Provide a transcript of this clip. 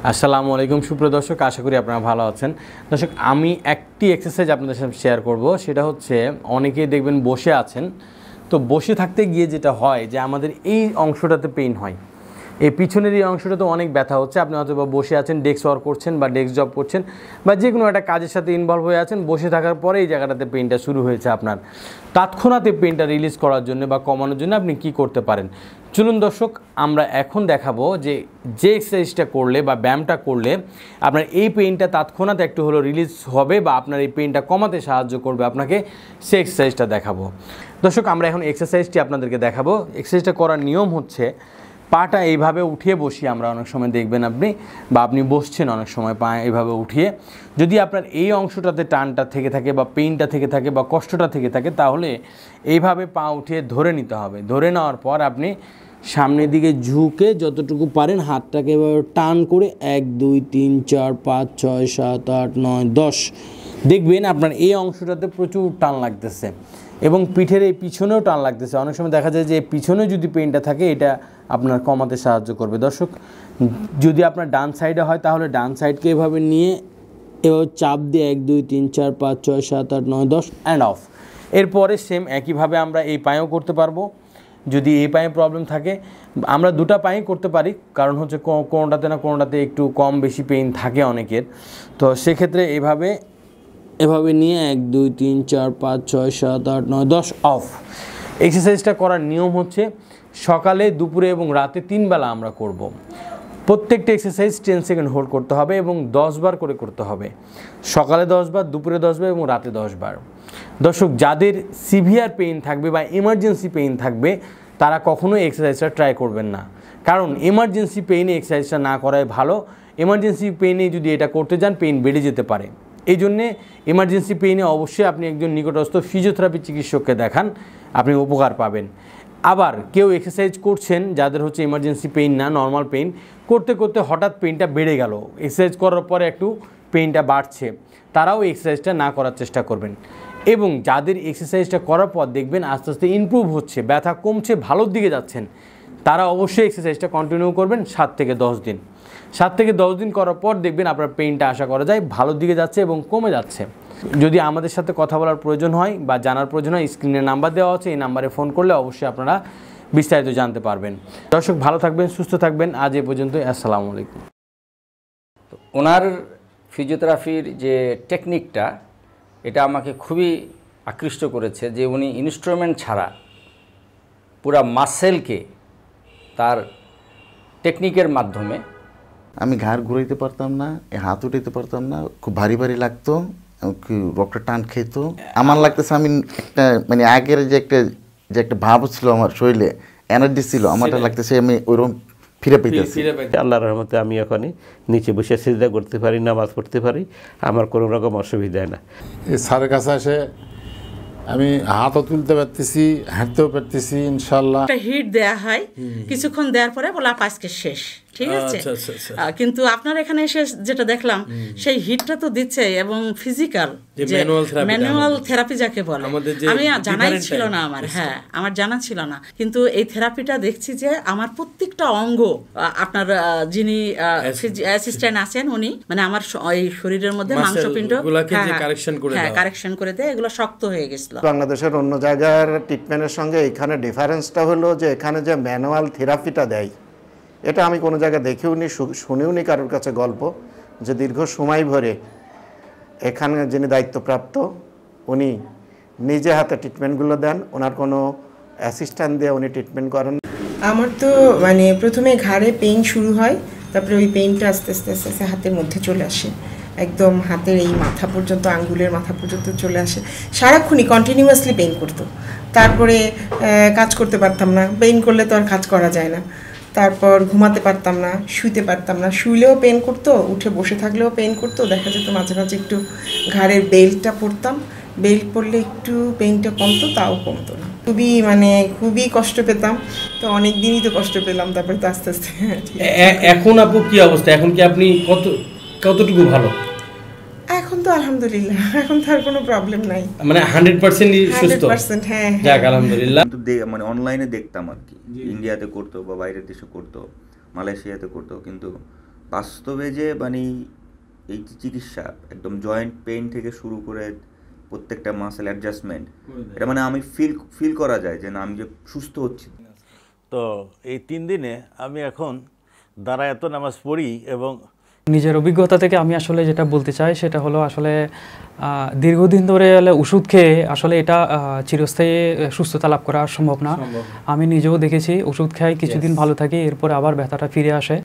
আসসালামু আলাইকুম সুপ্রিয় দর্শক, আশা করি আপনারা ভালো আছেন। দর্শক, আমি একটি এক্সারসাইজ আপনাদের সাথে শেয়ার করব। সেটা হচ্ছে, অনেকেই দেখবেন বসে আছেন, তো বসে থাকতে গিয়ে যেটা হয় যে আমাদের এই অংশটাতে পেইন হয়, এই পিছনের এই অংশটাতে অনেক ব্যথা হচ্ছে। আপনি হয়তো বা বসে আছেন, ডেস্ক ওয়ার্ক করছেন বা ডেস্ক জব করছেন বা যে কোনো একটা কাজের সাথে ইনভলভ হয়ে আছেন, বসে থাকার পরে এই জায়গাটাতে পেইনটা শুরু হয়েছে আপনার। তৎক্ষণাৎ পেইনটা রিলিজ করার জন্য বা কমানোর জন্য আপনি কি করতে পারেন, চলুন দর্শক আমরা এখন দেখাবো যে এক্সারসাইজটা করলে বা ব্যায়ামটা করলে আপনার এই পেইনটা তৎক্ষণাৎ একটু হলো রিলিজ হবে বা আপনার এই পেইনটা কমাতে সাহায্য করবে আপনাকে, সে এক্সারসাইজটা দেখাবো। দর্শক, আমরা এখন এক্সারসাইজটি আপনাদেরকে দেখাবো। এক্সারসাইজটা করার নিয়ম হচ্ছে, পাটা এইভাবে উঠিয়ে বসি আমরা, অনেক সময় দেখবেন আপনি বা আপনি বসছেন অনেক সময় পা এইভাবে উঠিয়ে। যদি আপনার এই অংশটাতে টানটা থেকে থাকে বা পেইনটা থেকে থাকে বা কষ্টটা থেকে থাকে, তাহলে এইভাবে পা উঠিয়ে ধরে নিতে হবে। ধরে নেওয়ার পর আপনি সামনের দিকে ঝুঁকে যতটুকু পারেন হাতটাকে এভাবে টান করে 1 2 3 4 5 6 7 8 9 10 দেখবেন আপনার এই অংশটাতে প্রচুর টান লাগতেছে এবং পিঠের এই পিছনেও টান লাগতেছে। অনেক সময় দেখা যায় যে পিছনে যদি পেইনটা থাকে, এটা আপনার কমাতে সাহায্য করবে। দর্শক, যদি আপনার ডান সাইডে হয় তাহলে ডান সাইডকে এভাবে নিয়ে এভাবে চাপ দিয়ে 1 2 3 4 5 6 7 8 9 10 অ্যান্ড অফ। এরপরে সেম একইভাবে আমরা এই পায়েও করতে পারবো। যদি এই পায়ে প্রবলেম থাকে, আমরা দুটা পায়ে করতে পারি, কারণ হচ্ছে কোনোটাতে না কোনোটাতে একটু কম বেশি পেইন থাকে অনেকের। তো সেক্ষেত্রে এভাবে নিয়ে 1 2 3 4 5 6 7 8 9 10 অফ। এক্সারসাইজটা করার নিয়ম হচ্ছে, সকালে, দুপুরে এবং রাতে 3 বেলা আমরা করব। প্রত্যেকটা এক্সারসাইজ 10 সেকেন্ড হোল্ড করতে হবে এবং 10 বার করে করতে হবে। সকালে 10 বার, দুপুরে 10 বার এবং রাতে 10 বার। দর্শক, যাদের সিভিয়ার পেইন থাকবে বা এমার্জেন্সি পেইন থাকবে, তারা কখনোই এক্সারসাইজটা ট্রাই করবেন না, কারণ এমার্জেন্সি পেইনে এক্সারসাইজটা না করাই ভালো। এমার্জেন্সি পেইনে যদি এটা করতে যান, পেইন বেড়ে যেতে পারে। এই জন্যে এমার্জেন্সি পেইনে অবশ্যই আপনি একজন নিকটস্থ ফিজিওথেরাপি চিকিৎসককে দেখান, আপনি উপকার পাবেন। আবার কেউ এক্সারসাইজ করছেন যাদের হচ্ছে এমার্জেন্সি পেইন না, নর্মাল পেইন, করতে করতে হঠাৎ পেইনটা বেড়ে গেল, এক্সারসাইজ করার পরে একটু পেইনটা বাড়ছে, তারাও এক্সারসাইজটা না করার চেষ্টা করবেন। এবং যাদের এক্সারসাইজটা করার পর দেখবেন আস্তে আস্তে ইমপ্রুভ হচ্ছে, ব্যথা কমছে, ভালোর দিকে যাচ্ছেন, তারা অবশ্যই এক্সারসাইজটা কন্টিনিউ করবেন 7 থেকে 10 দিন। 7 থেকে 10 দিন করার পর দেখবেন আপনার পেইনটা আশা করা যায় ভালোর দিকে যাচ্ছে এবং কমে যাচ্ছে। যদি আমাদের সাথে কথা বলার প্রয়োজন হয় বা জানার প্রয়োজন হয়, স্ক্রিনে নাম্বার দেওয়া আছে, এই নাম্বারে ফোন করলে অবশ্যই আপনারা বিস্তারিত জানতে পারবেন। দর্শক, ভালো থাকবেন, সুস্থ থাকবেন। আজ এ পর্যন্তই। আসসালামু আলাইকুম। ওনার ফিজিওথেরাপির যে টেকনিকটা, এটা আমাকে খুবই আকৃষ্ট করেছে, যে উনি ইনস্ট্রুমেন্ট ছাড়া পুরা মাসেলকে তার টেকনিকের মাধ্যমে। আমি ঘাড় ঘুরাইতে পারতাম না, হাত উঠাইতে পারতাম না, খুব ভারী ভারী লাগতো, রক্তটা টান খেত। আমার লাগতেছে আমি একটা মানে আগের যে একটা ভাব ছিল আমার শরীরে, এনার্জি ছিল, আমারটা লাগতেছে আমি ওইরকম ফিরে পেতেছি। আল্লাহর রহমতে আমি এখনই নিচে বসে সিজদা করতে পারি, নামাজ পড়তে পারি, আমার কোনো রকম অসুবিধা না। এই স্যারের কাছে এসে আমি হাতও তুলতে পারতেছি, হাঁটতেও পারতেছি ইনশাল্লাহ। একটা হিট দেয়া হয়, কিছুক্ষণ দেওয়ার পরে বলে আজকে শেষ, ঠিক আছে। কিন্তু আপনার এখানে এসে যেটা দেখলাম, সেই হিটটা তো দিচ্ছে এবং ফিজিক্যাল ম্যানুয়াল থেরাপি যাকে বলে, আমি জানাই ছিল না আমার, আমার জানা ছিল না। কিন্তু এই থেরাপিটা দেখছি যে আমার প্রত্যেকটা অঙ্গ, আপনার যিনি অ্যাসিস্ট্যান্ট আছেন উনি, মানে আমার এই শরীরের মধ্যে মাংসপিণ্ড কারেকশন করে দেয়, এগুলো শক্ত হয়ে গেছিল। বাংলাদেশের অন্য জায়গার ট্রিটমেন্টের সঙ্গে এখানে ডিফারেন্সটা হলো যে এখানে যে ম্যানুয়াল থেরাপিটা দেয়, এটা আমি কোনো জায়গায় দেখেওনি, শুনেওনি কারোর কাছে গল্প, যে দীর্ঘ সময় ধরে এখানে যিনি দায়িত্বপ্রাপ্ত উনি নিজে হাতে ট্রিটমেন্টগুলো দেন, ওনার কোনো অ্যাসিস্ট্যান্ট দিয়ে উনি ট্রিটমেন্ট করেন। আমার তো মানে প্রথমে ঘাড়ে পেইন শুরু হয়, তারপরে ওই পেইনটা আস্তে আস্তে আস্তে আস্তে হাতের মধ্যে চলে আসে, একদম হাতের এই মাথা পর্যন্ত, আঙ্গুলের মাথা পর্যন্ত চলে আসে। সারাক্ষণই কন্টিনিউয়াসলি পেইন করতো। তারপরে কাজ করতে পারতাম না, পেইন করলে তো আর কাজ করা যায় না। তারপর ঘুমাতে পারতাম না, শুইতে পারতাম না, শুইলেও পেন করতো, উঠে বসে থাকলেও পেন করতো। দেখা যেত মাঝে মাঝে একটু ঘাড়ের বেল্টটা পরতাম, বেল্ট পরলে একটু পেইনটা কমতো, তাও কমতো না। খুবই কষ্ট পেতাম। তো অনেক দিনই তো কষ্ট পেলাম, তারপরে তো আস্তে আস্তে। এখন আপু কি অবস্থা? এখন কি আপনি কতটুকু ভালো? এখন তো তো আলহামদুলিল্লাহ এখন তো আর কোনো প্রবলেম নাই, মানে 100%ই সুস্থ? 100%, হ্যাঁ। যাক আলহামদুলিল্লাহ। কিন্তু মানে অনলাইনে দেখতাম আর কি, ইন্ডিয়াতে করতো বা বাইরের দেশে করতো, মালয়েশিয়াতে করতো, কিন্তু বাস্তবে যে মানে এই যে চিকিৎসা একদম জয়েন্ট পেইন থেকে শুরু করে প্রত্যেকটা মাসেল অ্যাডজাস্টমেন্ট, এটা মানে আমি ফিল করা যায় যে না আমি যে সুস্থ হচ্ছি। তো এই 3 দিনে আমি এখন দাঁড়ায় এত নামাজ পড়ি এবং নিজের অভিজ্ঞতা থেকে আমি আসলে যেটা বলতে চাই সেটা হলো আসলে দীর্ঘদিন ধরে ওষুধ খেয়ে আসলে এটা চিরস্থায়ী সুস্থতা লাভ করা সম্ভব না। আমি নিজেও দেখেছি ওষুধ খাই কিছুদিন ভালো থাকি, এরপরে আবার ব্যথাটা ফিরে আসে।